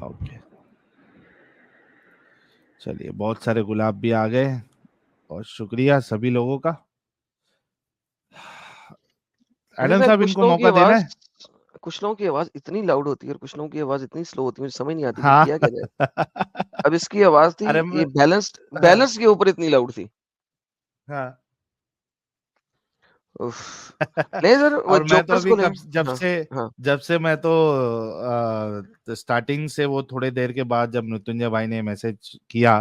Okay, चलिए, बहुत सारे गुलाब भी आ गए और शुक्रिया सभी लोगों का। अरे एडम भाई साहब, इनको मौका देना है। कुछ लोगों की आवाज इतनी लाउड होती है और कुछ लोगों की आवाज इतनी स्लो होती है, मुझे समझ नहीं आती कि हाँ। किया क्या जाए। अब इसकी आवाज थी, अरे ये हाँ, बैलेंस के ऊपर इतनी लाउड थी। हाँ। उफ। नहीं सर, वो और मैं तो जोकर्स अभी को ले। कब हाँ, हाँ। जब से मैं तो स्टार्टिंग से, वो थोड़े देर के बाद जब मृत्युंजय भाई ने मैसेज किया,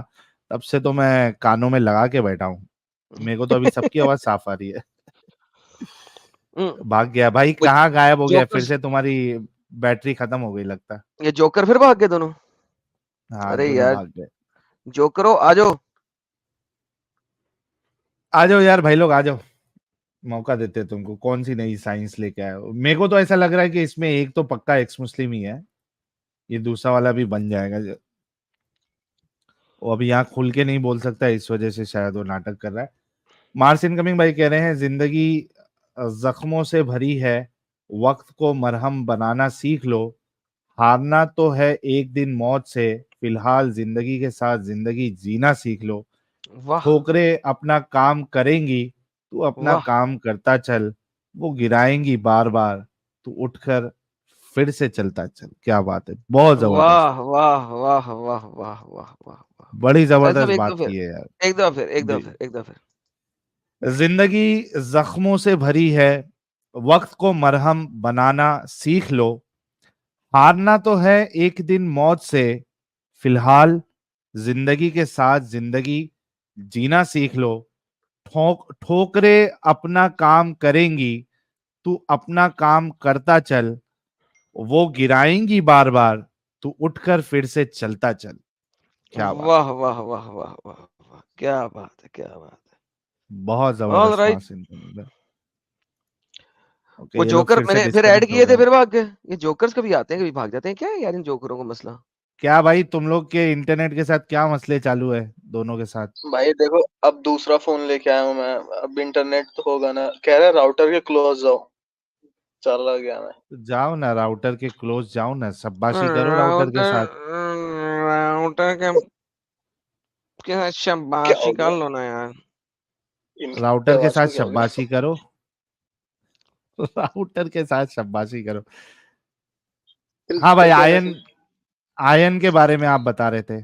तब से तो मैं कानों में लगा के बैठा हूँ। मेरे को तो अभी सबकी आवाज साफ आ रही है। हम्म, भाग गया भाई, वो कहाँ गायब हो गया फिर जोकर्स, से? तुम्हारी बैटरी खत्म हो गई लगता। ये जोकर फिर भाग गए दोनों। हाँ, अरे दोनों यार, भाग गए। जोकरो आ जाओ। आ जाओ यार भाई लोग, आ जाओ, मौका देते हैं तुमको। कौन सी नई साइंस लेके आए हो? मेरे को तो ऐसा लग रहा है कि इसमें एक तो पक्का एक्स मुस्लिम ही है, ये दूसरा वाला भी बन जाएगा। वो अभी यहाँ खुल के नहीं बोल सकता, इस वजह से शायद वो नाटक कर रहा है। मार्स इनकमिंग भाई कह रहे हैं, जिंदगी जख्मों से भरी है, वक्त को मरहम बनाना सीख लो। हारना तो है एक दिन मौत से, फिलहाल जिंदगी के साथ जिंदगी जीना सीख लो। वाह, ठोकरें अपना काम करेंगी, तू अपना वाह, काम करता चल। वो गिराएंगी बार बार, तू उठकर फिर से चलता चल। क्या बात है, बहुत जबरदस्त, वाह, वाह, वाह, वाह, वाह, वाह, वाह, वाह। बड़ी साहिल साहब, जबरदस्त एक दो बात फिर, की है यार। एक दो फिर, एक दो जी, फिर, एक दो फिर। जिंदगी जख्मों से भरी है, वक्त को मरहम बनाना सीख लो। हारना तो है एक दिन मौत से, फिलहाल जिंदगी के साथ जिंदगी जीना सीख लो। ठोकरे अपना काम करेंगी, तू अपना काम करता चल। वो गिराएंगी बार बार, तू उठकर फिर से चलता चल। क्या बात वाह, है, वाह, वाह, वाह, वाह, वाह, क्या बात है, क्या बात है। बहुत ऑल जबरदस्त राइट। मार्सिन। ओके, वो ये लोग जोकर फिर से मैंने फिर ऐड डिस्कनेक्ट हो किए थे, गए। फिर भाग गए। ये जोकर्स कभी आते हैं कभी भाग जाते हैं, क्या है यार इन जोकरों का मसला। क्या भाई, तुम लोग के इंटरनेट के साथ क्या मसले चालू है दोनों के साथ? भाई देखो, अब दूसरा फोन लेके आया हूँ मैं, अब इंटरनेट तो होगा ना। कह रहा है राउटर के क्लोज जाओ, चला गया मैं। तो जाओ ना, राउटर के क्लोज जाओ ना, शाबाशी करो राउटर के राउटर, साथ। राउटर के साथ क्या शाबाशी हो कर गया लो ना यार। इनकी राउटर के आवाज साथ को? क्या हो गया? शाबाशी करो। राउटर के साथ शाबाशी करो। हाँ भाई, फिर कह रहे आयन, थे आयन के बारे में आप बता रहे थे।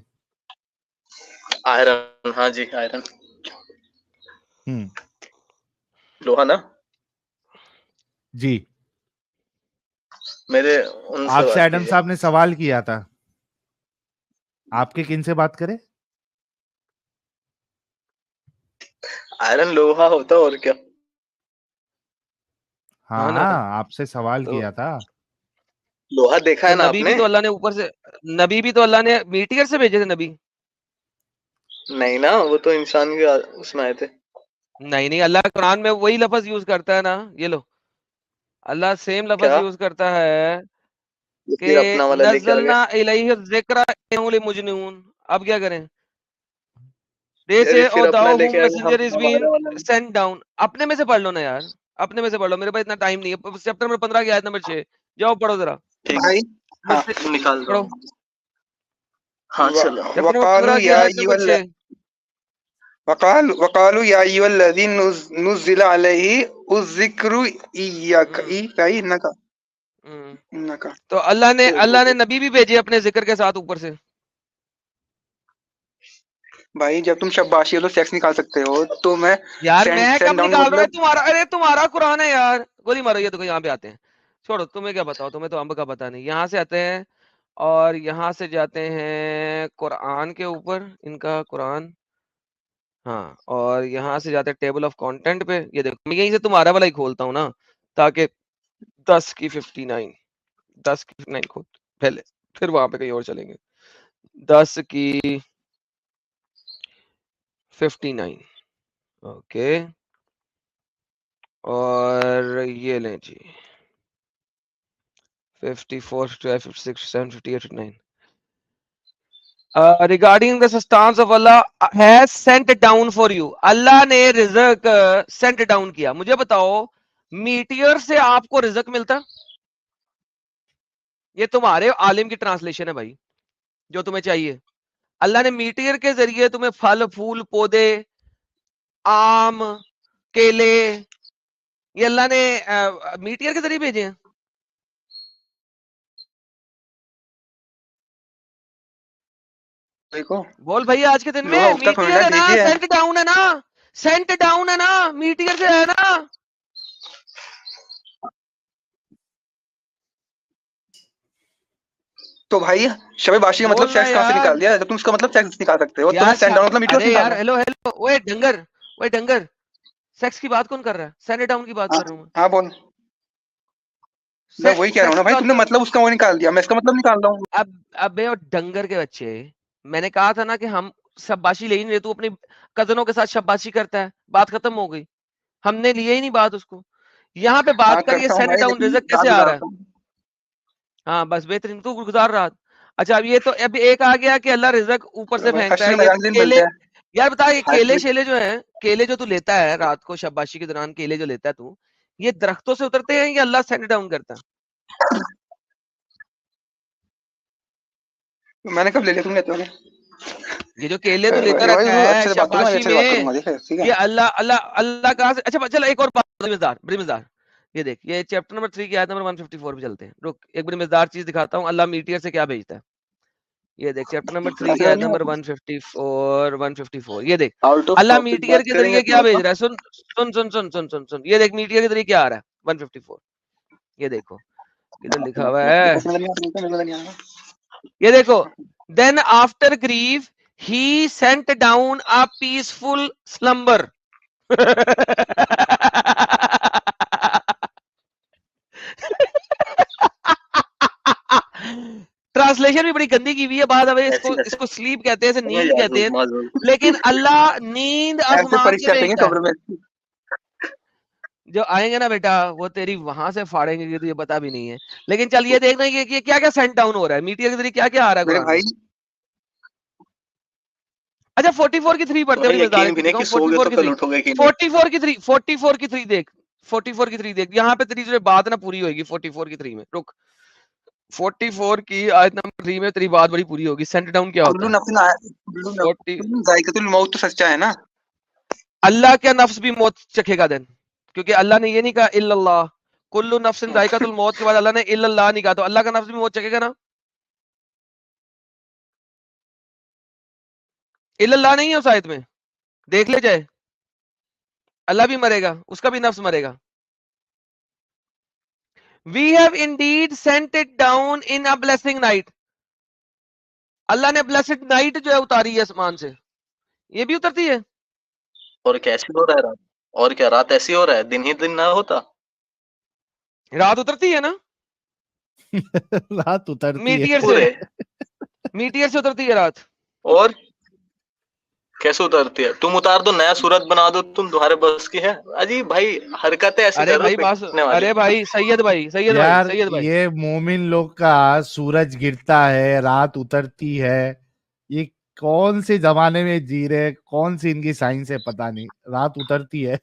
आयरन, हाँ जी आयरन, हम्म। लोहा ना। जी, मेरे उनसे आपसे बात एडम कीजिए। साहब ने सवाल किया था, आपके किन से बात करें? आयरन लोहा होता और क्या। हाँ हाँ ना। हाँ, आपसे सवाल तो किया था। लोहा देखा तो है ना नबी भी आपने? तो अल्लाह ने ऊपर से, नबी भी तो अल्लाह ने मीटियर से भेजे थे नबी। नहीं ना, वो तो इंसान के उसमें आए थे। नहीं नहीं, अल्लाह कुरान में वही लफ्ज यूज करता है ना। ये लो, अल्लाह सेम लफ्ज क्या? यूज करता है ये कि फिर अपना वाला लेके आ गए। नज़लना इलैहि ज़िक्रा इन्नहु लिमुजनिऊन। अब क्या करें? दे यार से ये ओ फिर अपना दाओ लेके हुम आ गए, हम मैसेंजर इज बीन हमारा वाला। Sent down. अपने में से पढ़ लो ना यार, अपने में से पढ़ लो, मेरे पास इतना टाइम नहीं है। चैप्टर नंबर 15 की आयत नंबर 6, जाओ पढ़ो जरा। ठीक भाई, हाँ मुझसे निकाल रहा पढ़ो, हूँ। हाँ चलो। चैप्टर नंबर वकालू 15 की या आयत नंबर 6। वकालू या अय्युहल्लज़ीन नुज़्ज़िला अलैहि उज़्ज़िक्रु इन्नका इन्नका। तो अल्लाह ने नबी भी भेजे अपने जिक्र के साथ ऊपर से। भाई जब तुम शाबाशी हो तो सेक्स निकाल सकते हो, तो मैं यार सेंड मैं सेंड कब डाउन का निकाल रहा हूँ? मतलब। तुम्हारा, अरे तुम्हारा कुरान है यार, गोली मारो। ये देखो यहाँ पे आते हैं, छोड़ो, तुम्हें क्या बताओ, तुम्हें तो अंब का पता नहीं। यहाँ से आते हैं और यहाँ से जाते हैं कुरान के ऊपर, इनका कुरान। हाँ, और यहाँ से जाते हैं टेबल ऑफ कंटेंट पे। ये देखो, मैं यहीं से तुम्हारा वाला ही खोलता हूँ ना, ताकि 10 की 59, 10 की 59 खोल पहले, फिर वहां पे कहीं और चलेंगे। 10 की 59, ओके। और ये लें जी, 54, 55, 56, 57, 58, 59। Regarding the substance of Allah has sent down for you, अल्लाह ने रिजक सेंट डाउन किया। मुझे बताओ, मीटियर से आपको रिजक मिलता? ये तुम्हारे आलिम की ट्रांसलेशन है भाई। जो तुम्हें चाहिए। अल्लाह ने मीटियर के जरिए तुम्हें फल फूल पौधे, आम, केले, ये अल्लाह ने मीटियर के जरिए भेजे हैं। देखो बोल भैया आज के दिन लोहा में उगता थोड़ी मीटियर ना है ना, डीजे है। सेंट डाउन है ना, सेंट डाउन है ना, मीटियर से है ना। तो भाई शबे-बाशी का मतलब बोल रहा सेक्स कहाँ से यार निकाल दिया? जब तुम इसका मतलब सेक्स निकाल सकते हो, यार तुम्हें सेंट डाउन मतलब मीटियोर से अरे यार निकालना है। हेलो हेलो, ओए डंगर, ओए डंगर, सेक्स की बात कौन कर रहा है? सेंट डाउन की बात हाँ, कर रहा हूँ मैं। हाँ बोल। मैं वही कह रहा हूँ ना सेक्स की भाई, बात तुमने कर। मतलब उसका वो निकाल दिया, मैं इसका मतलब निकाल रहा हूँ। अब बे और डंगर के बच्चे, मैंने कहा था ना कि हम शाबाशी ले ही नहीं रहे, तू अपनी कजनों के साथ शाबाशी करता है, बात खत्म हो गई। हमने लिए ही नहीं बात उसको। यहाँ पे हाँ बात करिए करता हूँ सेंट भाई, डाउन लेकिन रिजल्ट कैसे रात आ रहा है। गुजारता हूँ। हाँ बस बेहतरीन, तू गुजार रहा। अच्छा अब ये तो अब एक आ गया कि अल्लाह रिजक ऊपर से फेंकता हश्र है, के ये मैदान के दिन केले। मिलते हैं। यार बता, ये केले हश्र शेले जो है, केले जो तू लेता है रात को शाबाशी के दौरान, केले जो लेता है तू, ये दरख्तों से उतरते हैं या अल्लाह सेंट डाउन करता है? मैंने कब ले लिया, तुम लेते हो? ये जो केले तू लेता भाई रहता तू है अच्छे से बात करो, मैं शाबाशी अच्छे से बात में, करूंगा, ठीक है? ये अल्लाह अल्लाह अल्लाह कहाँ से। अच्छा चल एक और बात, बड़ी मजेदार, बड़ी मजेदार। ये देख, ये चैप्टर नंबर 3 की आयत नंबर 154 पे चलते हैं। रुक, एक बड़ी मजेदार चीज दिखाता हूँ, अल्लाह मीटियर से क्या भेजता है। ये देख चैप्टर नंबर 3 की ऐसे आयत नहीं नंबर होता। 154। ये देख out of Allah topic meteor बात के करेंगे जरिए तो क्या भेज मतलब रहा है। सुन सुन सुन सुन सुन सुन सुन, ये देख मीटियर के जरिए क्या आ रहा है 154। ये देखो इधर लिखा हुआ है, ये देखो, then after grieve he sent down a peaceful slumber. Translation भी बड़ी गंदी की हुई है बाद में, इसको ऐसे इसको स्लीप कहते हैं, इसे तुम्हें नींद याद कहते हैं। मालूम लेकिन अल्लाह नींद ऐसे आसमान से परीक्षा देंगे भेजता है। कब्र में। जो आएंगे ना बेटा वो तेरी वहां से फाड़ेंगे कि तुझे पता भी नहीं है। लेकिन चल ये देखना कि क्या क्या सेंट डाउन हो रहा है मीटियर के जरिए, क्या क्या आ रहा है मेरे कुरान भाई में। अच्छा 44 की 3 पढ़ते हैं, तुम्हें बड़ी मजेदार यकीन एक भी चीज नहीं कि दिखाऊं। सोओगे 44 तो की कल 3, उठोगे कि नहीं। 44 की 3 देख, 44 की 3 देख, यहाँ पे तेरी जो बात ना पूरी होगी 44 की 3 में। रुक, 44 की आयत नंबर 3 में तेरी बात बड़ी पूरी होगी। सेंट डाउन क्या होता कुल्लू है। नफ्सिन 40, जायकातुल मौत तो सच्चा है ना। अल्लाह का नफ्स भी मौत चखेगा दिन, क्योंकि अल्लाह ने ये नहीं कहा इल्लल्लाह, कुल्लू नफ्सिन जायकातुल मौत के बाद अल्लाह ने इल्लल्लाह नहीं कहा, तो अल्लाह का नफ्स भी मौत चखेगा ना। इल्लल्लाह नहीं है उस आयत में, देख ले जाए, अल्लाह भी मरेगा, उसका भी नफ्स मरेगा। We have indeed sent it down in a blessing night, अल्लाह ने ब्लेसिड नाइट जो है उतारी है आसमान से, ये भी उतरती है। और कैसे हो रहा है रात? और क्या रात ऐसी हो रहा है, दिन ही दिन ना होता। रात उतरती है ना रात उतरती है। मीटियर से, पूरे मीटियर से उतरती है रात। और कैसे उतरती है? तुम उतार दो, नया सूरत बना दो, तुम तुम्हारे बस की है। अजीब भाई हरकतें ऐसी अरे कर रहे हो भाई बात, फेंकने वाली। अरे भाई सैयद भाई, सैयद भाई, यार सैयद भाई, ये मोमिन लोग का सूरज गिरता है, रात उतरती है, ये कौन से जमाने में जी रहे हैं, कौन सी इनकी साइंस है पता नहीं, रात उतरती है।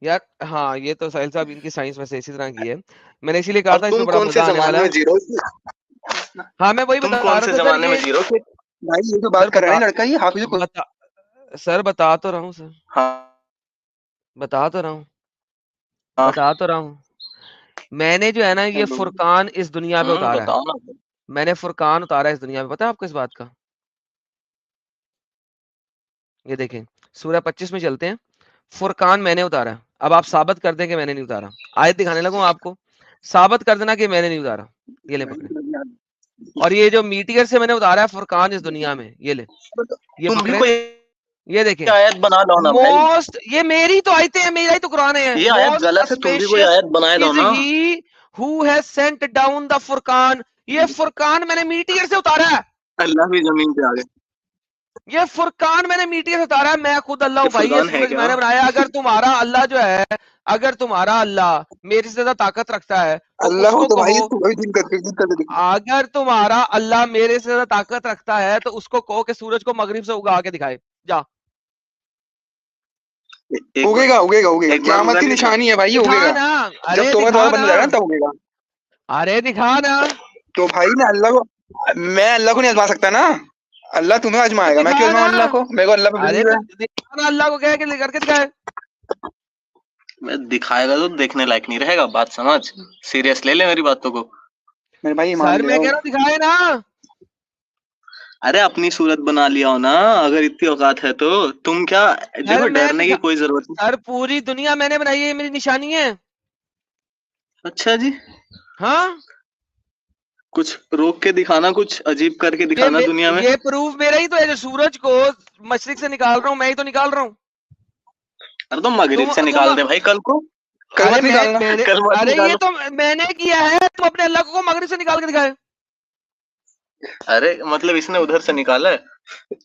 यार हाँ ये तो साहिल साहब इनकी साइंस में से इसी तरह की है। मैंने इसीलिए कहा अब था तुम इसमें बड़ा कौन से मजा आने जमाने वाला में है। जी रहे हो? हाँ मैं वही तुम बता कौन रहा से था सर, जमाने में ये जी रहे हो? भाई ये जो सर बात कर रहा बता, है लड़का, ये हाफिज बता सर, बता तो रहा हूँ सर, हाँ बता तो रहा हूँ, हाँ बता तो रहा हूँ। मैंने जो है ना ये फुरकान इस दुनिया पे उतारा है, बताओ ना। मैंने फुरकान उतारा है इस दुनिया में, पता है आपको इस बात का। ये देखें सूरह 25 में चलते हैं, फुरकान मैंने उतारा है। अब आप साबित कर दें कि मैंने नहीं उतारा, आयत दिखाने लगूं आपको, साबित कर देना कि मैंने नहीं उतारा। ये ले पकड़े, और ये जो मीटियर से मैंने उतारा है फुरकान इस दुनिया में, ये ले, ये तुम भी पकड़े, कोई ये देखें। आयत बना लो ना भाई। मोस्ट, ये मेरी तो आयतें हैं, मेरा ही तो कुरान है। ये आयत मोस्ट गलत है, तुम भी कोई स्पेशियस आयत बनाए दो इज ना। He who has sent down the Furqan, ये फुरकान मैंने मीटियर से उतारा है, अल्लाह भी जमीन पे आ गए। ये फुरकान मैंने मीटियर से उतारा है। मैं खुद अल्लाह ये हूं भाई, ये फुरकान है सूरज क्या? मैंने बनाया। अगर तुम्हारा अल्लाह जो है, अगर तुम्हारा अल्लाह मेरे से ज्यादा ताकत रखता है तो अल्लाह हो उसको तो भाई कहो, इसको वही दिन कर दे। अगर तुम्हारा अल्लाह मेरे से ज्यादा ताकत रखता है तो उसको कहो कि सूरज को मगरिब से उगा के दिखाए, जा। उगेगा उगेगा उगेगा, क़यामत की निशानी है भाई, ये दिखा उगेगा। ना, जब अरे तोबा दिखा बंद हो ना, जाएगा ना तब उगेगा। अरे दिखा ना। तो भाई मैं अल्लाह को मैं अल्लाह को नहीं आजमा सकता ना, अल्लाह तुम्हें आजमाएगा, मैं क्यों दिखा आजमाऊं ना। अल्लाह को? मेरे को अल्लाह पे अरे बिलीव है। तो दिखा ना, अल्लाह को कह के करके दिखाए। मैं दिखाएगा तो देखने लायक नहीं रहेगा, बात समझ, सीरियस ले ले मेरी बातों को। मेरे भाई ईमान सर ले मैं आओ। कह रहा हूँ दिखाए ना। अरे अपनी सूरत बना लिया हो ना, अगर इतनी औकात है तो। तुम क्या, देखो सर मैं डरने की दिखा, कोई जरूरत नहीं। सर पूरी दुनिया मैंने बनाई है, ये मेरी निशानी है। अच्छा जी, हाँ, कुछ रोक के दिखाना, कुछ अजीब करके दिखाना दुनिया में। ये प्रूफ मेरा ही तो है, जो सूरज को मशरिक से निकाल रहा हूँ, मैं ही तो निकाल रहा हूँ। अरे तो मगरिब से निकाल दे भाई कल को। कल अरे मत निकालना। कल मत अरे ये निकालो। तो मैंने किया है, तुम अपने अल्लाह को मगरिब से निकाल के दिखाए। अरे मतलब इसने उधर से निकाला है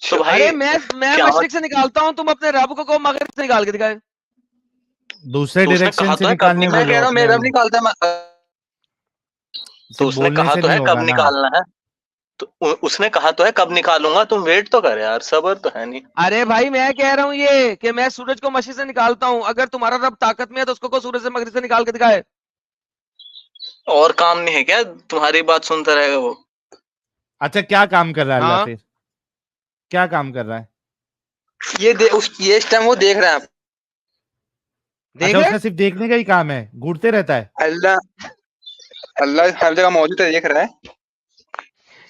तो भाई। अरे मैं क्या मशरिक से निकालता हूँ, तुम अपने रब को मगरिब से निकाल के दिखाए। दूसरे तो उसने डायरेक्शन कहा से तो है कब निकालने मैं बोलो कह रहा हूँ अपने मेरा अल्लाह। भी निकालता है तो सिर्फ उसने बोलने कहा से तो नहीं है कब होगा ना। निकालना है। तो उसने कहा तो है कब निकालूंगा, तुम वेट तो कर यार, सब्र तो है नहीं। अरे भाई मैं कह रहा हूँ ये कि मैं सूरज को मशरिक से निकालता हूँ, अगर तुम्हारा रब ताकत में है तो उसको को सूरज से मगरिब से निकाल के दिखाए। और काम नहीं है क्या, तुम्हारी बात सुनता रहेगा वो। अच्छा क्या काम कर रहा है अल्लाह हाँ, फिर? क्या काम कर रहा है? ये इस टाइम वो देख रहे हैं आप। देख अच्छा रहे उसका सिर्फ देखने का ही काम है, घूरते रहता है? अल्लाह अल्लाह हर जगह मौजूद है, देख रहा है।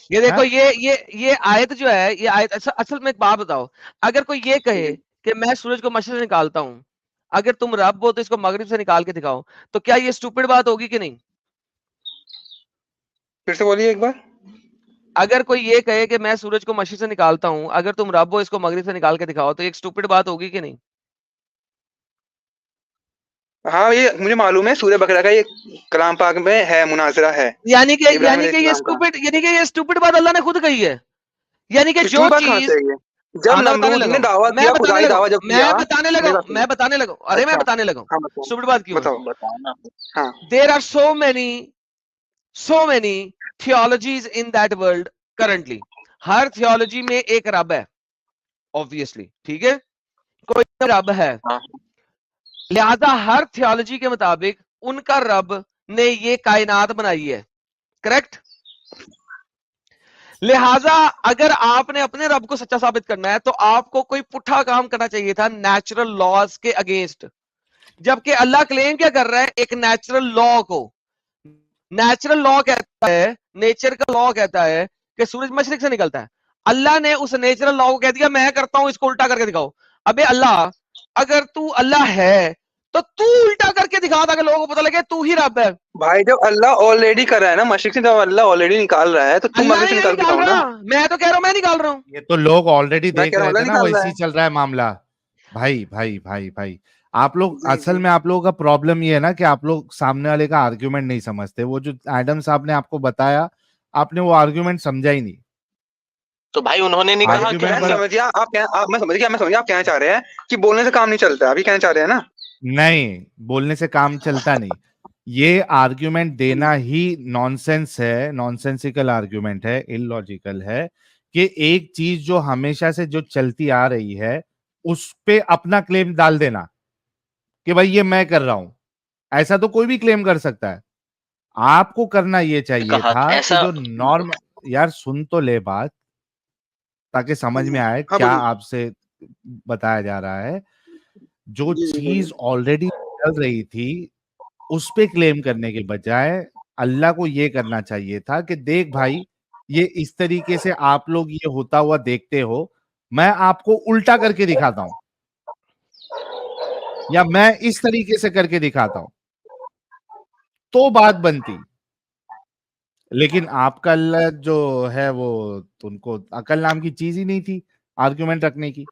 ये देखो, हाँ? ये आयत जो है, ये आयत असल में एक बात बताओ, अगर कोई ये कहे कि मैं सूरज को मशरिक से निकालता हूँ, अगर तुम रब हो तो इसको मगरिब से निकाल के दिखाओ, तो क्या ये स्टूपिड बात होगी कि नहीं? फिर से बोलिए एक बार। अगर कोई ये कहे कि मैं सूरज को मशरिक से निकालता हूँ, अगर तुम रब हो इसको मगरिब से निकाल के दिखाओ, तो एक स्टूपिड बात होगी कि नहीं? हाँ ये मुझे मालूम है, सूर्य बकरा का ये कलाम पाक में है, मुनाजरा है यानी कि इब्राहिम अलैहिस्सलाम का। ये स्टूपिड बात अल्लाह ने खुद कही है। यानी कि जो स्टूपिड बात कहाँ चीज, से है ये? जब मैं बताने नमरूद लगा ने हूं, दावा मैं किया, बताने खुदाई लगा दावा हूं, जब किया। मेरी बात मैं सुनो। बताने लगा हूं, अरे मैं अच्छा बताने लगा हूं, हाँ बताओ स्टूपिड बात क्यों है? बताओ। बताओ ना। हाँ there are so many theologies in that world currently. हर थियोलॉजी में एक रब है, ऑब्वियसली, ठीक है, कोई रब है, हाँ। लिहाजा हर थियोलॉजी के मुताबिक उनका रब ने ये कायनात बनाई है, करेक्ट? लिहाजा अगर आपने अपने रब को सच्चा साबित करना है तो आपको कोई पुट्ठा काम करना चाहिए था नेचुरल लॉज के अगेंस्ट, जबकि अल्लाह क्लेम क्या कर रहा है? एक नेचुरल लॉ को। नेचुरल लॉ कहता है, नेचर का लॉ कहता है कि सूरज मशरिक से निकलता है। अल्लाह ने उस नेचुरल लॉ को कह दिया मैं करता हूं, इसको उल्टा करके दिखाओ। अबे अल्लाह, अगर तू अल्लाह है तो तू उल्टा करके दिखा, ताकि लोगों को पता लगे तू ही रब है। भाई, जब अल्लाह ऑलरेडी कर रहा है ना मशरिक से, जब अल्लाह ऑलरेडी निकाल रहा है तो तुम अल्लाह मगरिब से ने निकाल के निकाल दिखाओ ना। रहा, मैं तो कह रहा हूं मैं निकाल रहा हूं। ये तो लोग ऑलरेडी मैं देख कह रहा रहे हूँ थे अल्लाह ना, निकाल रहा वैसे ही है। चल रहा है मामला। भाई भाई भाई भाई, आप लोग जी असल जी। में आप लोगों का प्रॉब्लम ये है ना कि आप लोग सामने वाले का आर्ग्यूमेंट नहीं समझते। वो जो एडम साहब ने आपको बताया, आपने वो आर्ग्यूमेंट समझा ही नहीं। तो भाई उन्होंने नहीं कहा कि आर्ग्यूमेंट मैं बड़ा समझ गया मैं समझ गया आप कहना चाह रहे हैं कि बोलने से काम नहीं चलता, अभी कहना चाह रहे हैं ना। नहीं, बोलने से काम चलता नहीं। ये आर्ग्यूमेंट देना ही नॉनसेंस है, नॉनसेंसिकल आर्ग्यूमेंट है, इलॉजिकल है कि एक चीज जो हमेशा से जो चलती आ रही है उस पे अपना क्लेम डाल देना कि भाई ये मैं कर रहा हूं। ऐसा तो कोई भी क्लेम कर सकता है। आपको करना ये चाहिए कहा था कि ऐसा। जो नॉर्म, यार सुन तो ले बात, ताकि समझ में आए हाँ क्या बोलिए। आपसे बताया जा रहा है। जो जी जी बोलिए। चीज ऑलरेडी चल रही थी उस पे क्लेम करने के बजाय अल्लाह को ये करना चाहिए था कि देख भाई, ये इस तरीके से आप लोग ये होता हुआ देखते हो, मैं आपको उल्टा करके दिखाता हूं, या मैं इस तरीके से करके दिखाता हूं, तो बात बनती। लेकिन आपका अल्लाह जो है वो, उनको अकल नाम की चीज ही नहीं थी आर्गुमेंट रखने की।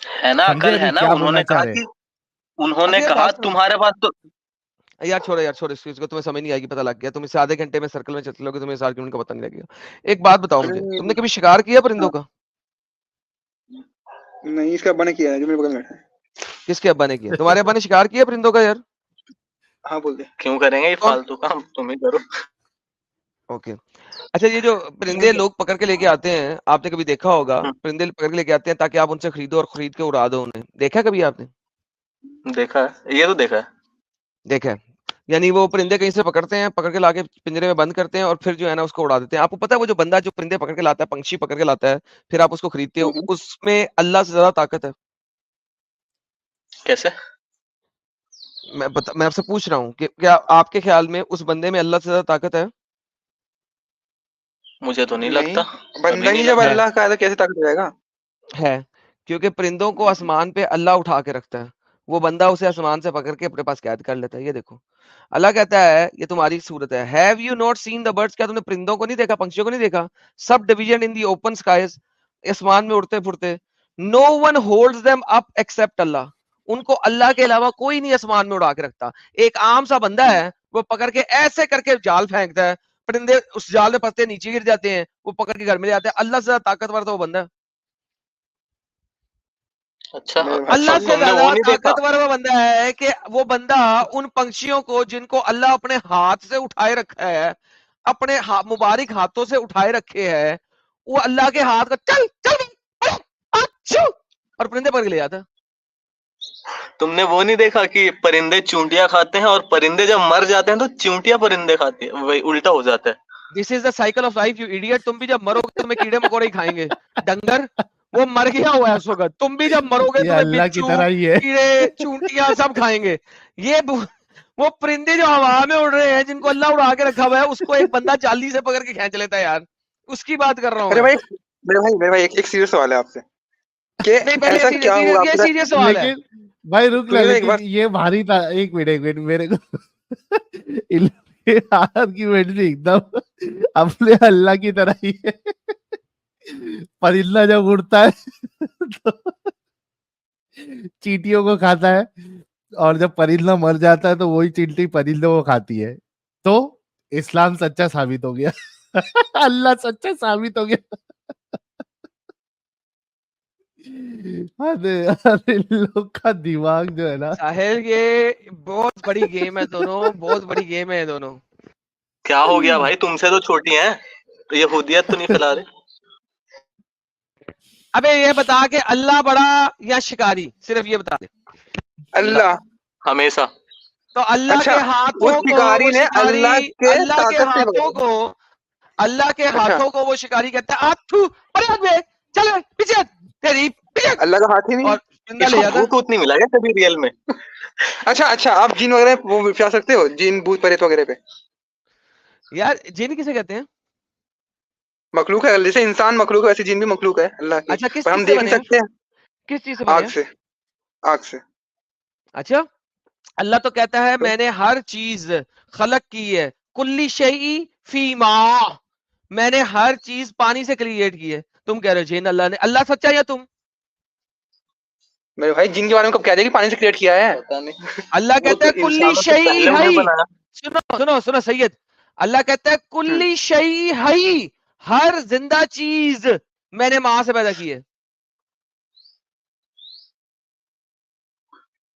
है ना, समझे अकल अभी है ना, क्या बोलना उन्होंने चाह कहा रहे? कि उन्होंने अच्छा यार कहा बात सुनो तुम्हारे पास तो। यार, छोड़ो इस चीज को, तुम्हें समझ नहीं आएगी, पता लग गया, तुम इसे आधे घंटे में सर्कल में चलते लोगे, तुम्हें इस आर्गुमेंट का पता नहीं लगेगा। एक बात बताओ मुझे, तुमने अरे कभी शिकार किया परिंदों का? नहीं, इसका अब्बा ने किया है जो मेरे बगल में बैठा है। किसके अब्बा ने किया? तुम्हारे अब्बा ने शिकार किया परिंदों का यार? हाँ बोल दे। क्यों करेंगे ये कौन? फालतू काम, तुम ही करो। ओके। अच्छा, ये जो परिंदे लोग पकड़ के लेके आते हैं, आपने कभी देखा होगा, परिंदे पकड़ के लेके आते हैं ताकि आप उनसे खरीदो और खरीद के उड़ा दो उन्हें, देखा कभी आपने? देखा है, ये तो देखा है। देखा है। यानी वो परिंदे कहीं से पकड़ते हैं, पकड़ के लाके पिंजरे में बंद करते हैं और फिर जो है ना उसको उड़ा देते हैं। आपको पता है वो जो बंदा जो परिंदे पकड़ के लाता है, पंछी पकड़ के लाता है, फिर आप उसको खरीदते हो, उसमें अल्लाह से ज्यादा ताकत है। कैसे? मैं आपसे पूछ रहा हूँ कि क्या आपके ख्याल में उस बंदे में अल्लाह से ज्यादा ताकत है? मुझे तो नहीं नहीं, लगता। बंदा कभी नहीं ही जब लगता। अल्लाह का है तो कैसे ताकत रहेगा? है, क्योंकि परिंदों को आसमान पे अल्लाह उठा के रखता है, वो बंदा उसे आसमान से पकड़ के अपने पास कैद कर लेता है। ये देखो, अल्लाह कहता है ये तुम्हारी सूरत है। Have you not seen the birds, क्या तुमने परिंदों को नहीं देखा, पंछियों को नहीं देखा? Subdivision in the open skies, आसमान में उड़ते फुड़ते। No one holds them up except Allah, उनको अल्लाह के अलावा कोई नहीं आसमान में उड़ा के रखता। एक आम सा बंदा है, वो पकड़ के ऐसे करके जाल फेंकता है, परिंदे उस जाल में फंसते नीचे गिर जाते हैं, वो पकड़ के घर में ले आते हैं। अल्लाह से ज्यादा ताकतवर तो वो बंदा है। अच्छा, अल्लाह से तुमने वो ज्यादा नहीं देखा? ताकतवर वो बंदा है कि वो बंदा उन पंछियों को जिनको अल्लाह अपने हाथ से उठाए रखा है, अपने मुबारक हाथों से उठाए रखे है, वो अल्लाह के हाथ का चल चल अच्छू और परिंदे पकड़ के ले जाता है। तुमने वो नहीं देखा कि परिंदे चूंटियां खाते हैं और परिंदे जब मर जाते हैं तो चूंटियां परिंदे खाती है, वही उल्टा हो जाता है। This is the cycle of life you idiot. तुम भी जब मरोगे तुम्हें कीड़े मकोड़े ही खाएंगे। डंगर वो मर गया हुआ है उस वक्त, तुम भी जब मरोगे ये तुम्हें अल्लाह की बिच्छू तरह ही है। कीड़े चूंटियां सब खाएंगे। ये वो परिंदे जो हवा में उड़ रहे हैं जिनको अल्लाह उड़ा के रखा हुआ है, उसको एक बंदा जाली से पकड़ के खींच लेता है यार, उसकी बात कर रहा हूँ अरे मैं। भाई, मेरे भाई एक सीरियस सवाल है आपसे कि नहीं पहले ऐसा क्या हुआ ये आपके साथ? सीरियस सवाल है। लेकिन भाई रुक ना, सुनिए ना एक लेकिन बार। ये भारी था। एक मिनट मेरे को इनके आर्गुमेंट भी एकदम अपने अल्लाह की तरह ही है। परिंदा जब उड़ता है तो चींटियों को खाता है, और जब परिंदा मर जाता है तो वही चींटी परिंदों को खाती है। तो इस्लाम सच्चा साबित हो गया। अल्लाह सच्चा साबित हो गया। अरे अरे लोग का दिमाग जो है ना, साहिल ये बहुत बड़ी गेम है दोनों, बहुत बड़ी गेम है दोनों। क्या हो गया भाई, तुमसे तो छोटी हैं, यहूदियत तो नहीं फैला रहे? अबे ये बता के अल्लाह बड़ा या शिकारी, सिर्फ ये बता दे। अल्लाह। हमेशा। तो अल्लाह अच्छा, के हाथों उस को शिकारी वो ने अल्लाह के अल्लाह के ताकत से हाथों पकड़ा। को अल्लाह के अच्छा। हाथों को वो शिकारी कहता है आथू अरे हट बे, चल पीछे हट, तेरी पीछे हट। अल्लाह का हाथ ही नहीं। और जिंदा ले इसको जाता है। भूत वूत नहीं मिला क्या कभी रियल में? अच्छा, आप जिन वगैरह वो जा सकते हो, जिन भूत प्रेत वगैरह पे? यार जिन किसे कहते हैं? मखलूक है, जैसे इंसान मखलूक है वैसे जिन भी मखलूक है अल्लाह की, अच्छा किस पर चीज हम से देख बने नहीं हैं? सकते हैं। किस चीज से बने आग हैं? से। आग से। अच्छा, अल्लाह तो कहता है मैंने हर चीज खलक की है, कुल्ली शैई फी मा, मैंने हर चीज पानी से क्रिएट की है। तुम कह रहे हो जिन अल्लाह ने, अल्लाह सच्चा है या तुम? मेरे भाई जिन के बारे में कब कह दिया कि पानी से क्रिएट किया है? पता नहीं। अल्लाह वो कहता तो है कुल्ली इंसानों से शैई पहले उन्हें हई, बनाया। सुनो सुनो सुनो सैयद, अल्लाह कहता है कुल्ली शैई हई, हर जिंदा चीज मैंने मां से पैदा की है।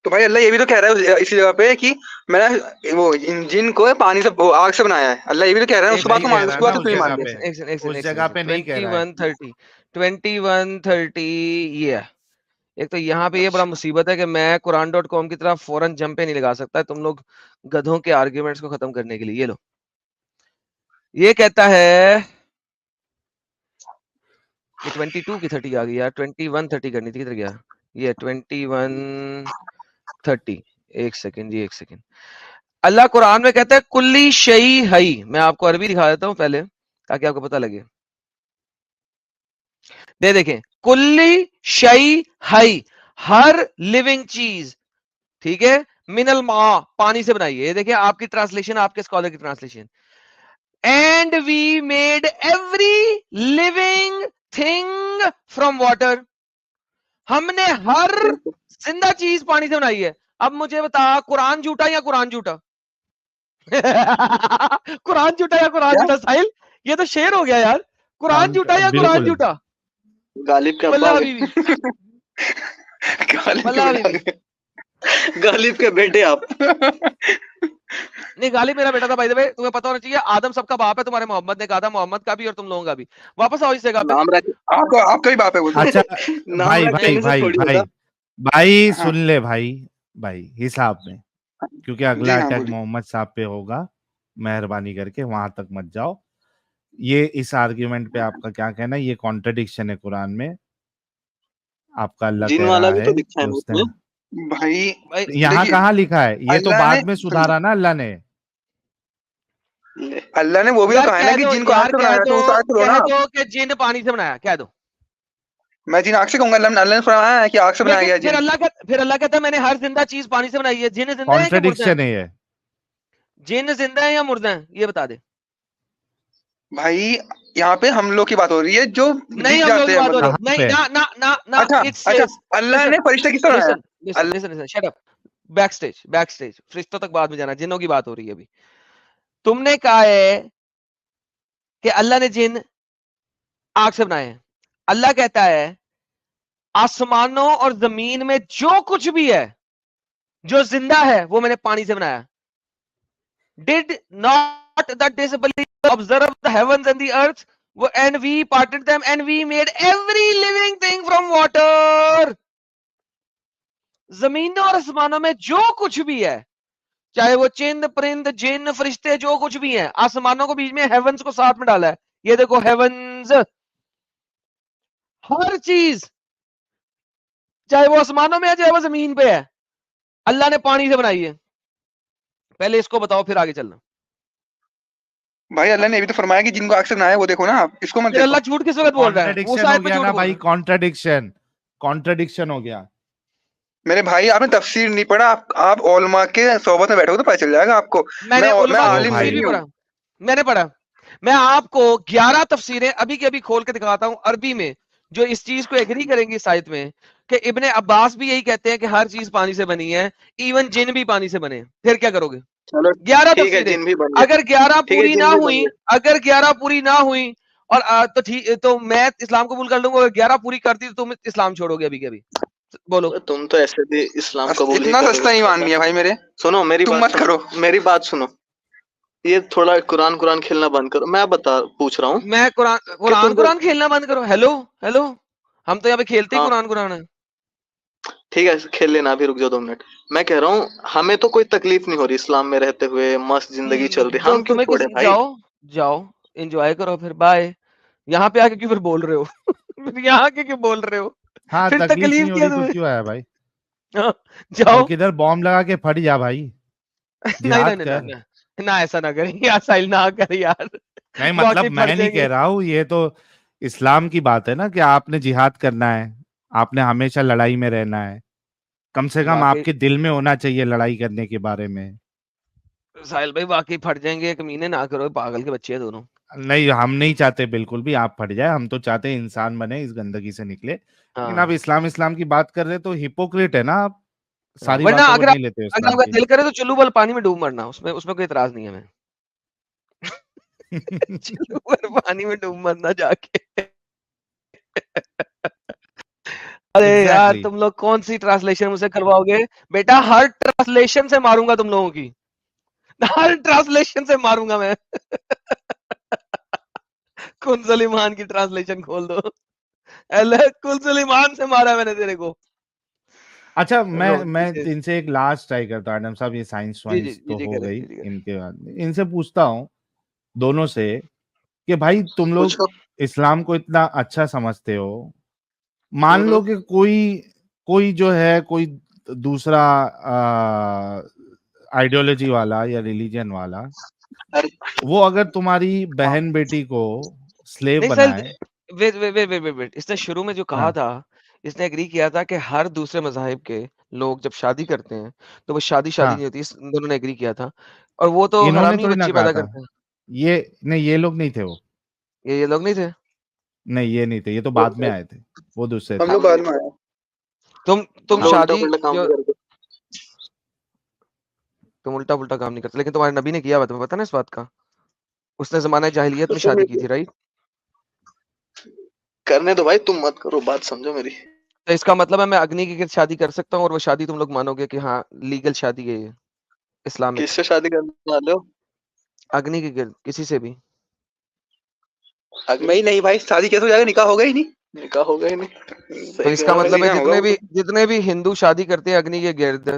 तो भाई अल्लाह ये भी तो कह रहा है इसी जगह पे कि मैंने वो जिन को पानी से वो आग से बनाया है। अल्लाह ये भी तो कह रहा है, उसको बात को मान, उसको बात को क्यों नहीं मानते? उस जगह पे नहीं कह रहा है। 2130 ये एक तो यहाँ पे ये बड़ा मुसीबत है कि मैं Quran.com की तरह फौरन जंप पे नहीं लगा सकता तुम लोग गधों के आर्ग्यूमेंट्स को खत्म करने के लिए। ये लो, ये कहता है ये 22 की 30 आ गई यार, 2130 करनी थी, किधर गया ये 2130? एक सेकंड जी, एक सेकंड। अल्लाह कुरान में कहता है कुल्ली शई हई, मैं आपको अरबी दिखा देता हूं पहले ताकि आपको पता लगे। देखें, कुल्ली शई हई, हर लिविंग चीज, ठीक है, मिनल मा, पानी से बनाई है। ये देखिए आपकी ट्रांसलेशन, आपके स्कॉलर की translation, and we made every living thing from water, हमने हर जिंदा चीज पानी से बनाई है। अब मुझे बता कुरान झूठा या कुरान झूठा? कुरान झूठा या कुरान क्या? झूठा? साहिल ये तो शेर हो गया यार। कुरान झूठा या कुरान बिल्कुल। झूठा? गालिब के वल्लाह अब्बा हबीबी, गालिब वल्लाह के हबीबी। बेटा, गालिब के बेटे आप। नहीं गालिब मेरा बेटा था भाई, तुम्हें पता होना चाहिए। आदम सबका बाप है, तुम्हारे मोहम्मद ने कहा था, मोहम्मद का भी और तुम लोगों का भी। वापस आओ इस जगह पे। नाम रख, आपका ही बाप है वो तो। अच्छा नाम भाई रख भाई देने से भाई थोड़ी भाई होता। भाई हाँ। सुन ले भाई, भाई हिसाब में क्योंकि अगला हाँ, अटैक बोलिए। मोहम्मद साहब पे होगा, मेहरबानी करके वहां तक मत जाओ। ये इस आर्ग्यूमेंट पे आपका क्या कहना है? ये कॉन्ट्रडिक्शन है कुरान में। आपका अल्लाह जिन कह वाला रहा भी है तो लिखा है कि उसने, उसमें। भाई भाई यहाँ देखिए, कहाँ लिखा है? ये तो अल्लाह ने बाद में सुधारा ना अल्लाह ने। अल्लाह ने वो भी तो यार कहा है ना कह कि दो, जिनको आग यार से कह बनाया, दो, तो उसको आग से लो ना। कि जिन पानी से बनाया, कह दो। मैं जिन आग से कहूंगा, अल्लाह ने फरमाया है कि आग से बनाया गया लेकिन जिन। फिर अल्लाह कहता है मैंने हर जिंदा चीज पानी से बनाई है। जिन जिंदा है कि मुर्दा है? कॉन्ट्रडिक्शन है ये। जिन जिंदा है या मुर्दा है, ये बता दे। भाई यहाँ पे हम लोग की बात हो रही है जो नहीं दिख हम लोग की जाते हैं, बात हो रही है, मतलब। कहाँ नहीं पे? ना ना ना ना। अच्छा इट अच्छा, सेज, अल्लाह ने फरिश्ते किस तरह बनाया? Listen listen listen listen, shut up. Back stage फरिश्तों तक बाद में जाना, जिन्नों की बात हो रही है अभी। तुमने कहा है कि अल्लाह ने जिन आग से बनाए हैं। अल्लाह कहता है आसमानों और जमीन में जो कुछ भी है जो जिंदा है वो मैंने पानी से बनाया। Did not the disbelievers observe the heavens and the earth, and we parted them and we made every living thing from water? जमीनों और आसमानों में जो कुछ भी है, चाहे वो चिंद परिंद जिन फरिश्ते जो कुछ भी है, आसमानों को बीच में हेवंस को साथ में डाला है। ये देखो हेवंस, हर चीज चाहे वो आसमानों में है चाहे वो जमीन पे है, अल्लाह ने पानी से बनाई है। पहले इसको बताओ फिर आगे चलना। भाई अल्लाह ने ये भी तो फरमाया कि जिनको आग से बनाया है वो देखो ना, आप इसको मत फिर अल्लाह देखो। झूठ किस वक्त बोल रहा है? वो कॉन्ट्रडिक्शन हो शायद पे गया झूठ ना बोल भाई, रहा है। कॉन्ट्रडिक्शन हो गया। मेरे भाई आपने तफसीर नहीं पढ़ा, आप ओलमा के सोबत में बैठोगे तो पता चल जाएगा आपको। मैंने मैं उलमा की आलिम तफसीर भाई। भी नहीं हूँ। पढ़ा, मैंने पढ़ा। मैं आपको 11 तफसीरें अभी के अभी खोल के दिखाता हूं अरबी में, जो इस चीज को एग्री करेंगी इस आयत में कि इब्ने अब्बास भी यही कहते हैं कि हर चीज पानी से बनी है, इवन जिन भी पानी से बने। फिर क्या करोगे? चलो 11 ठीक है, तफसीरें। जिन भी बन गए। अगर 11 ठीक है, पूरी जिन ना भी बन हुई, गए। अगर 11 पूरी ना हुई और तो ठीक, तो मैं इस्लाम कबूल कर लूंगा। अगर 11 पूरी करती तो तुम इस्लाम छोड़ोगे अभी के अभी। बोलो। तुम तो ऐसे भी इस्लाम कबूल ही इतना करोगे। सस्ता ईमान नहीं है भाई मेरे। सुनो मेरी तुम बात मत सुनो, करो। मेरी बात सुनो। ये थोड़ा कुरान खेलना बंद करो। मैं पूछ रहा हूँ मैं कुरान कि कुरान तुम जब, कुरान खेलना बंद करो? हेलो हेलो, हम तो यहाँ पे खेलते ही हाँ कुरान कुरान है। ठीक है खेल लेना, अभी रुक जाओ 2 मिनट। मैं कह रहा हूँ हमें तो कोई तकलीफ नहीं हो रही, इस्लाम में रहते हुए मस्त जिंदगी चल रही, तो हम क्यों तुम्हें किस, छोड़े भाई? जाओ जाओ एंजॉय करो, फिर बाय। यहाँ पे आके क्यों फिर बोल रहे हो? फिर यहाँ आके क्यों बोल रहे हो? हाँ, फिर तकलीफ तकलीफ नहीं हो किया रही तो तुम्हें? क्यों आया भाई? हाँ, अब जाओ। किधर बॉम्ब लगा के फट जा भाई, नहीं नहीं जिहाद नहीं कर। नहीं ना, ऐसा ना करें यार, साहिल ना कर यार। नहीं मतलब वाकई मैं फट नहीं कह जाएंगे। रहा हूँ, ये तो इस्लाम की बात है ना कि आपने जिहाद करना है, आपने हमेशा लड़ाई में रहना है। कम से कम वाकई आपके दिल में होना चाहिए लड़ाई करने के बारे में। साहिल भाई वाकई फट जाएंगे, कमीने ना करो, पागल के बच्चे हैं दोनों। नहीं, हम नहीं चाहते बिल्कुल भी आप फट जाए, हम तो चाहते हैं इंसान बने, इस गंदगी से निकले। लेकिन आप हाँ इस्लाम की बात कर रहे हैं तो हिपोक्रेट है ना आप, हाँ, सारी वरना बातों को अगर नहीं लेते हो अगर इस्लाम आपका की। दिल करे तो चुल्लू वाल पानी में डूब मरना, उसमें उसमें कोई इतराज नहीं है हमें। चुल्लू वाल पानी में डूब मरना जाके। अरे यार एग्जैक्टली। तुम लोग कौन सी ट्रांसलेशन मुझसे करवाओगे? बेटा हर ट्रांसलेशन से मारूंगा तुम लोगों की, हर ट्रांसलेशन से मारूंगा मैं। कुन सलीमान की ट्रांसलेशन खोल दो। कुन सलीमान से मारा मैंने तेरे को। अच्छा, मैं रोड मैं पीछे। इनसे एक लास्ट ट्राई करता हूँ, मैडम साहब, ये साइंस जी जी वाइंस जी तो जी, हो करें गई, जी जी, करें। इनके बाद में इनसे पूछता हूँ दोनों से कि भाई तुम लोग पूछो। इस्लाम को इतना अच्छा समझते हो, मान लो कि कोई कोई जो है कोई दूसरा आइडियोलॉजी वाला या रिलीजन वाला, अरे वो अगर तुम्हारी बहन बेटी को स्लेव नहीं सर, बनाए। Wait wait wait wait wait, इसने शुरू में जो कहा हाँ था, इसने एग्री किया था कि हर दूसरे मज़ाहिब के लोग जब शादी करते हैं तो वो शादी शादी हाँ, नहीं होती। इस दोनों ने एग्री किया था, और वो तो इन्होंने हरामी थोड़ी ना बच्चे कहा पैदा था। करते हैं। ये नहीं, ये लोग नहीं थे वो। ये लोग नहीं थे। नहीं, ये नहीं थे, ये तो बाद में आए थे, वो दूसरे हम थे। लोग बाद में आए। तुम तो उल्टा शादी पुल्टा काम जो नहीं करते। तुम उल्टा पुल्टा काम नहीं करते, लेकिन तुम्हारे नबी ने किया हुआ, तुम्हें पता ना इस बात का। उसने जमाना जाहिलियत तो में फिर शादी की थी, राइट? करने दो भाई, तुम मत करो, बात समझो मेरी। तो इसका मतलब है मैं अग्नि की शादी कर सकता हूँ और वो शादी तुम लोग मानोगे कि हाँ लीगल शादी है ये, इस्लामिक। किससे शादी करने वाले हो? अग्नि की गिर्द किसी से भी। नहीं नहीं भाई, शादी कैसे हो जाएगा, निकाह होगा ही नहीं। निकाह होगा ही नहीं। तो सही कह इसका रहे हो। मतलब है जीना होगा वो तो। जितने भी हिंदू शादी करते हैं अग्नि के गिर्द,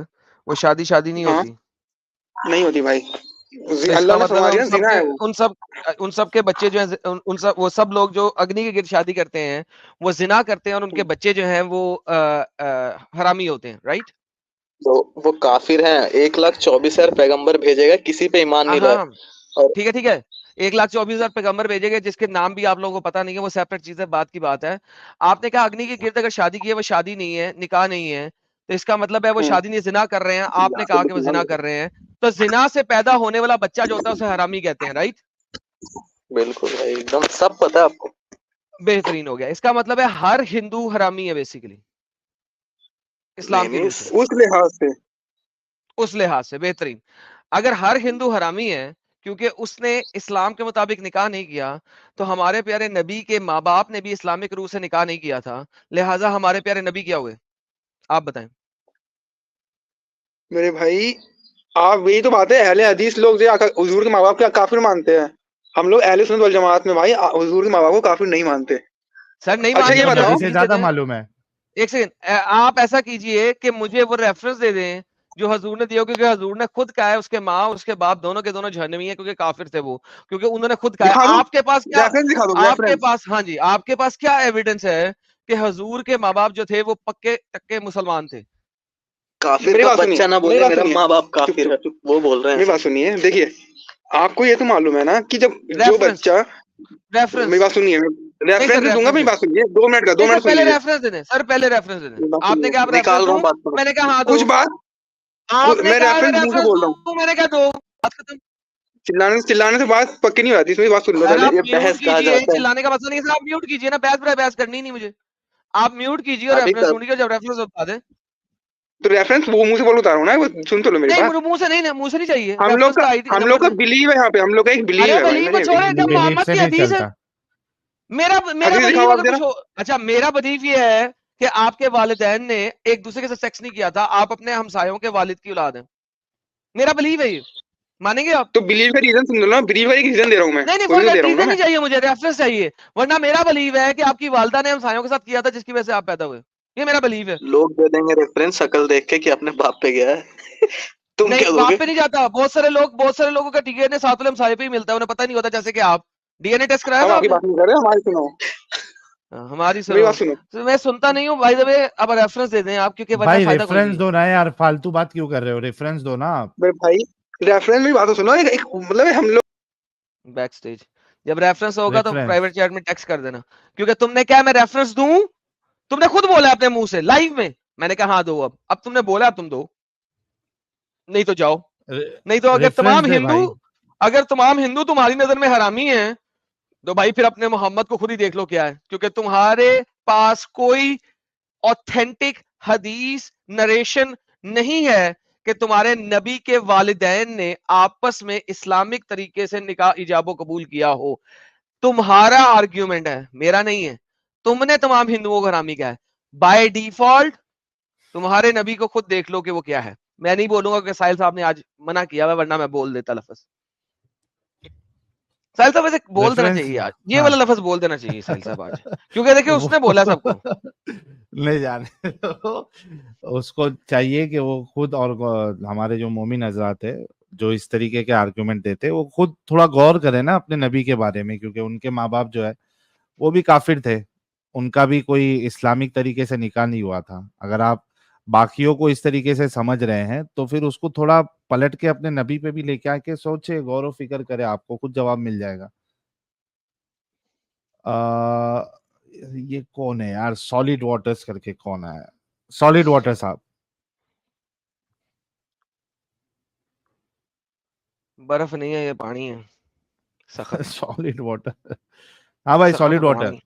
वो शादी नहीं हाँ होती। नहीं होती भाई, तो इसका अल्लाह ने मतलब फरमा है दिया जिना है वो। उन सब के बच्चे जो हैं वो सब लोग जो अग्नि के गिर्द शादी करते हैं वो जिना करते हैं और उनके बच्चे जो हैं वो हरामी होते हैं, राइट? तो वो काफिर हैं। 1,24,000 पैगंबर भेजेगा, किसी पे ईमान नहीं लाए। हाँ, और ठीक है 1,24,000 पैगंबर भेजेंगे जिसके नाम भी आप लोगों को पता नहीं है, वो सेपरेट चीज है, बात की बात है। आपने कहा अग्नि के गिर्द अगर शादी की है वो शादी नहीं है, निकाह नहीं है, तो इसका मतलब है वो शादी नहीं, जिना कर रहे हैं। आपने कहा कि वो जिना कर रहे हैं, तो जिना से पैदा होने वाला बच्चा जो होता है उसे हरामी कहते हैं, राइट? बिल्कुल भाई, एकदम सब पता है आपको। बेहतरीन हो गया। इसका मतलब है हर हिंदू हरामी है बेसिकली, इस्लाम की नहीं, रूह से, उस लिहाज से उस लिहाज से। बेहतरीन। अगर हर हिंदू हरामी है क्योंकि उसने इस्लाम के मुताबिक निकाह नहीं किया, तो हमारे प्यारे नबी के माँ बाप ने भी इस्लामिक रूह से निकाह नहीं किया था, लिहाजा हमारे प्यारे नबी क्या हुए? आप बताएं। मेरे भाई, आप यही तो बात है, अहले हदीस लोग जो हुजूर के माँ बाप क्या काफिर मानते हैं। हम लोग अहले सुन्नत वल जमात में भाई हुजूर के माँ बाप को काफिर नहीं मानते। सर नहीं अच्छा मानते ये तो मुझे क्या नबी बताओ, से दलील दे ज्यादा दें। मालूम है। एक सेकंड, आप ऐसा कीजिए कि मुझे वो रेफरेंस दे दें जो हजूर ने दिया, क्योंकि हजूर ने खुद कहा है उसके माँ और उसके बाप दोनों के दोनों जहन्नमी हैं क्योंकि काफिर थे वो, क्योंकि उन्होंने खुद कहा है। दिखा दो, आपके पास क्या, रेफरेंस दिखा दो, आपके रेफरेंस। पास, हाँ जी, आपके पास क्या एविडेंस है कि हजूर के माँ बाप जो थे वो पक्के टक्के मुसलमान थे? काफिर मेरी का बात सुनिए, बच्चा ना मेरी बोले बात मेरा सुनिए, माँ बाप चुप काफिर चुप है, चुप, वो बोल रहे हैं मेरी ऐसा। बात सुनिए। देखिए, आपको ये तो मालूम है ना कि जब जो रेफरेंस, बच्चा, मेरी रेफरेंस बात सुनिए, नहीं सर, रेफरेंस भी दूंगा, रेफरेंस मेरी दे, बात सुनिए, 2 मिनट का, नहीं 2 मिनट सर सुन पहले लीजिए, रेफरेंस दे दें, सर पहले रेफरेंस दे दें। मेरी बात आपने सुनिए, कहा आप रेफरेंस निकाल रहा दूं, हूँ, बात करो। मैंने कहा हाँ दो। कुछ बात, आपने मैं कहा मैं रेफरेंस मुंह से रेफरेंस बोल रहा हूँ, दूं, मैंने कहा दो, बात खत्म। चिल्लाने से बात पक्की नहीं होती, इसमें बात सुन लो सर पहले। आप ये म्यूट बहस कहा कीजिए, जाता है। चिल्लाने का मतलब नहीं है सर, आप म्यूट कीजिए ना, बहस करनी नहीं मुझे। आप म्यूट कीजिए और अभी रेफरेंस कर, ढूंढिए, जब रेफरेंस बता दें। तो रेफरेंस वो मुंह से बोल उतारो ना, वो सुन तो लो मेरी नहीं बात। मुंह से नहीं, मुंह से नहीं चाहिए, हम लोग रेफरेंस का का आईडी हम लोग नंबर का दे। बिलीव है यहाँ पे, हम लोग का एक बिलीव अरे है भाई, बलीव मैंने छोड़े, जब बिलीफ मोहम्मद से की नहीं हदीस है। चलता। मेरा हदीस बलीव दिखाओ आप अगर जरा। कुछ हो, अच्छा मेरा बलीव ये है कि आपके वालिदैन ने एक दूसरे के साथ सेक्स नहीं किया था, आप अपने हमसायों के वालिद की औलाद हैं। मेरा बलीव है ये, मानेंगे आप? तो बिलीव का रीजन सुन लो ना, बिलीव का एक रीजन दे रहा हूँ मैं, नहीं वो भी कोई तो दे रहा हूँ ना रीजन मैं। नहीं चाहिए मुझे, रेफरेंस चाहिए। वरना मेरा बलीव है कि आपकी वालदा ने हमसायों के साथ किया था जिसकी वजह से आप पैदा हुए, ये मेरा बलीव है। लोग दे देंगे रेफरेंस शक्ल देख के कि अपने बाप पे गया है। तुम नहीं क्या बाप दोगे? पे नहीं जाता, बहुत सारे लोगों का डीएनए सात वाले हमसाये पे ही मिलता है, उन्हें पता नहीं होता, जैसे कि आप डीएनए टेस्ट कराया हम था आपकी आपने? बात नहीं कर रहे, हमारी सुनो, हमारी मेरी सुनो। बात सुनो। तो मैं सुनता नहीं हूँ भाई, जब अब रेफरेंस दे दें आप, क्योंकि वरना भाई फायदा कोई नहीं रेफरेंस है। दो ना यार, फालतू बात क्यों कर रहे हो? रेफरेंस दो ना आप। मेरे भाई, रेफरेंस में बात तो सुनो, एक मतलब हम लोग, बैक स्टेज, जब रेफरेंस होगा तो रेफरेंस प्राइवेट चैट में टेक्स्ट कर देना, क्योंकि तुमने क्या मैं रेफरेंस दूं, तुमने खुद बोला अपने मुंह से लाइव में, मैंने कहा हाँ दो, अब तुमने बोला अब तुम दो, नहीं तो जाओ। नहीं तो रेफरेंस दे भाई। अगर तमाम हिंदू तुम्हारी नजर में हरामी हैं, तो भाई फिर अपने मोहम्मद को खुद ही देख लो क्या है, क्योंकि तुम्हारे पास कोई ऑथेंटिक हदीस नरेशन नहीं है कि तुम्हारे नबी के वालिदैन ने आपस में इस्लामिक तरीके से निकाह इजाबो कबूल किया हो। तुम्हारा आर्ग्यूमेंट है, मेरा नहीं है। तुमने तमाम हिंदुओं को हरामी कहा है बाय डिफॉल्ट। तुम्हारे नबी को खुद देख लो कि वो क्या है। मैं नहीं बोलूंगा कि साहिल साहब ने आज मना किया हुआ, वरना मैं बोल देता लफज। साहिल साहब वैसे बोल देना रेफरेंस चाहिए आज, ये हाँ। वाला लफज बोल देना चाहिए साहिल साहब आज, क्योंकि देखिए उसने बोला सबको। नहीं जाने दो। उसको चाहिए कि वो खुद, और हमारे जो मोमिन हजरात है जो इस तरीके के आर्गुमेंट देते हैं, वो खुद थोड़ा गौर करें ना अपने नबी के बारे में, क्योंकि उनके माँ बाप जो है वो भी काफिर थे। उनका भी कोई इस्लामिक तरीके से निकाह नहीं हुआ था। अगर आप बाकियों को इस तरीके से समझ रहे हैं तो फिर उसको थोड़ा पलट के अपने नबी पे भी लेके आके सोचे, गौर व फिक्र करे, आपको खुद जवाब मिल जाएगा। आ, ये कौन है यार? सॉलिड वाटर्स करके कौन है? सॉलिड वाटर साहब। बर्फ नहीं है, ये पानी है, सख्त सॉलिड वाटर। हाँ भाई, सख्त सॉलिड वाटर। पानी।